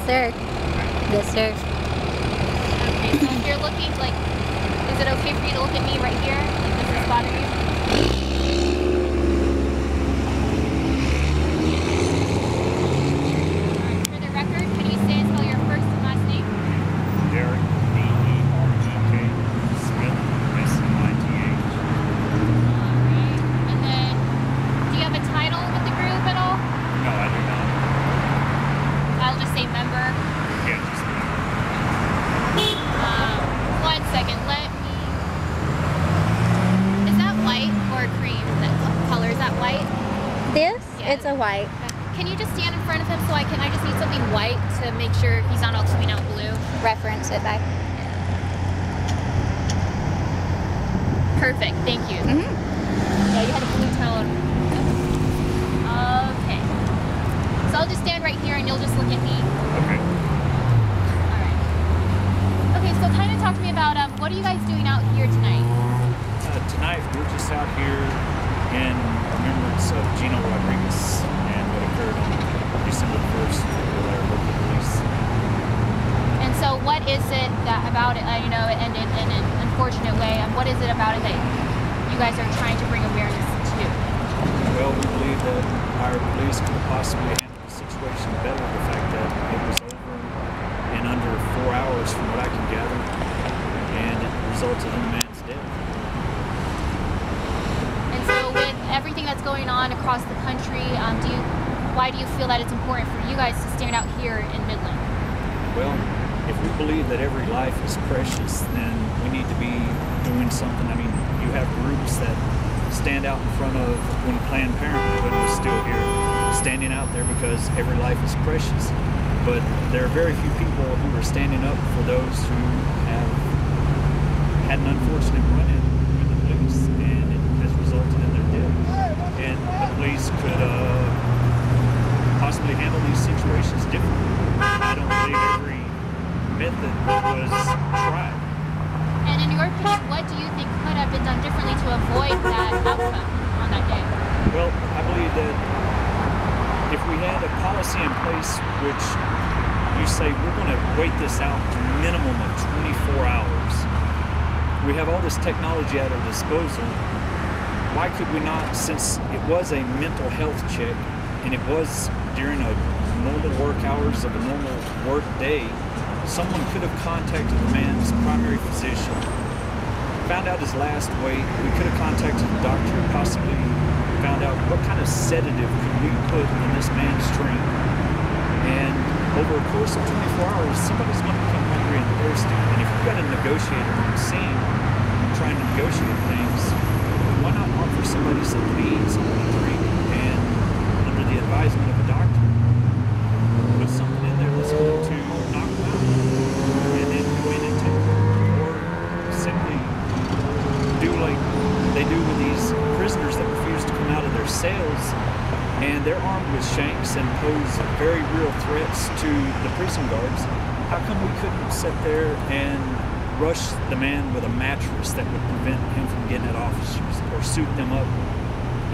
sir. Yes, sir. Okay, so if you're looking, like, is it okay for you to look at me right here? Like, does this bother you? Alright, for the record, can you say and spell your first and last name? Derek, D-E-R-E-K, Smith, S-M-I-T-H. Alright, and then, do you have a title with the group at all? No, I do not. I'll just say member. Yeah, just me. 1 second, let me... Is that white or cream? That color, is that white? This? Yeah. It's a white. Can you just stand in front of him so I just need something white to make sure he's not all tweeting out blue? Reference it back. Perfect, thank you. Mm-hmm. Yeah, you had a blue tone. Okay. So I'll just stand right here and you'll just look at me. Okay. Alright. Okay, so kind of talk to me about what are you guys doing out here tonight? Tonight, we're just out here in remembrance of Gino and what occurred on December 1st with our local police. And so what is it that about it, you know, it ended in an unfortunate way, and what is it about it that you guys are trying to bring awareness to? Well, we believe that our police could possibly handle the situation better. The fact that it was over in under 4 hours from what I can gather, and it resulted in a man's death. And so with everything that's going on across the country, why do you feel that it's important for you guys to stand out here in Midland? Well, if we believe that every life is precious, then we need to be doing something. I mean, you have groups that stand out in front of when Planned Parenthood was still here, standing out there because every life is precious. But there are very few people who are standing up for those who have had an unfortunate run-in with the police, and it has resulted in their death. And the police could possibly handle these situations differently. I don't believe every method was tried. And in your opinion, what do you think could have been done differently to avoid that outcome on that day? Well, I believe that if we had a policy in place which you say we're going to wait this out a minimum of 24 hours, we have all this technology at our disposal, why could we not, since it was a mental health check and it was during a normal work hours of a normal work day, someone could have contacted the man's primary physician, found out his last weight. We could have contacted the doctor, possibly found out what kind of sedative could we put in this man's drink. And over a course of 24 hours, somebody's going to become hungry and thirsty. And if you've got a negotiator on the scene trying to negotiate things, why not offer somebody some beans and a drink, and under the advisement of a doctor, put something in there that's going to knock them out, and then go in and take them. Or simply do like they do with these prisoners that refuse to come out of their cells, and they're armed with shanks and pose very real threats to the prison guards. How come we couldn't sit there and rush the man with a mattress that would prevent him from getting at officers, or suit them up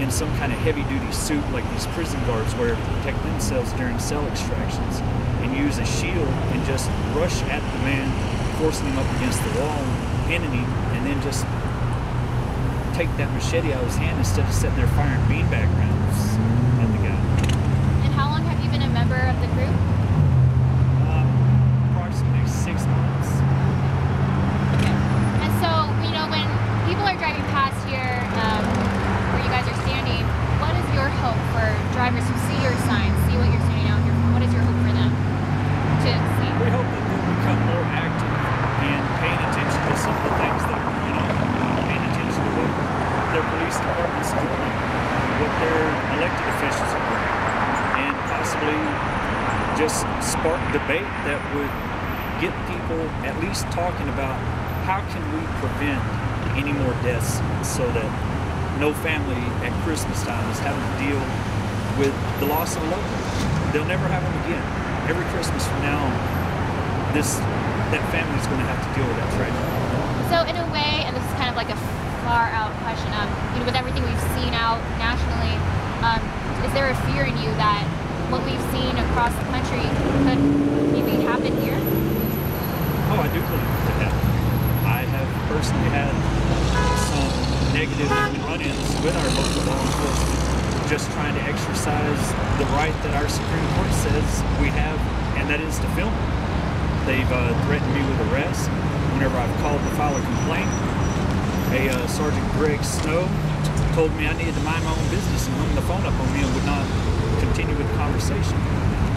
in some kind of heavy-duty suit like these prison guards wear to protect themselves during cell extractions, and use a shield and just rush at the man, forcing him up against the wall, pinning him, and then just take that machete out of his hand instead of sitting there firing beanbag rounds at the guy. And how long have you been a member of the group? Approximately 6 months. Okay. And so, you know, when people are driving past here, where you guys are standing, what is your hope for drivers who see your signs, see what you're standing out here for? What is your hope for them to see? We hope that they'll become more active and paying attention to some of the things that are going on, paying attention to what their police departments are doing, what their elected officials are doing, and possibly just spark debate that would get people at least talking about how can we prevent any more deaths so that no family at Christmas time is having to deal with the loss of a loved one. They'll never have them again. Every Christmas from now on, that family's going to have to deal with that tragedy. So in a way, and this is kind of like a far out question, you know, with everything we've seen out nationally, is there a fear in you that what we've seen across the country could maybe active in run-ins with our local law enforcement, just trying to exercise the right that our Supreme Court says we have, and that is to film. They've threatened me with arrest whenever I've called to file a complaint. Sergeant Greg Snow told me I needed to mind my own business and hung the phone up on me and would not continue with the conversation.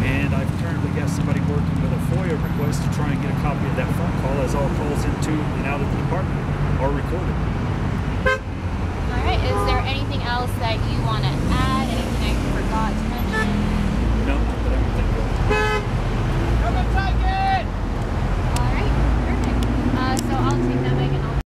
And I've currently got somebody working with a FOIA request to try and get a copy of that phone call, as all calls into and out of the department are recorded. All right, is there anything else that you want to add? Anything I forgot to mention?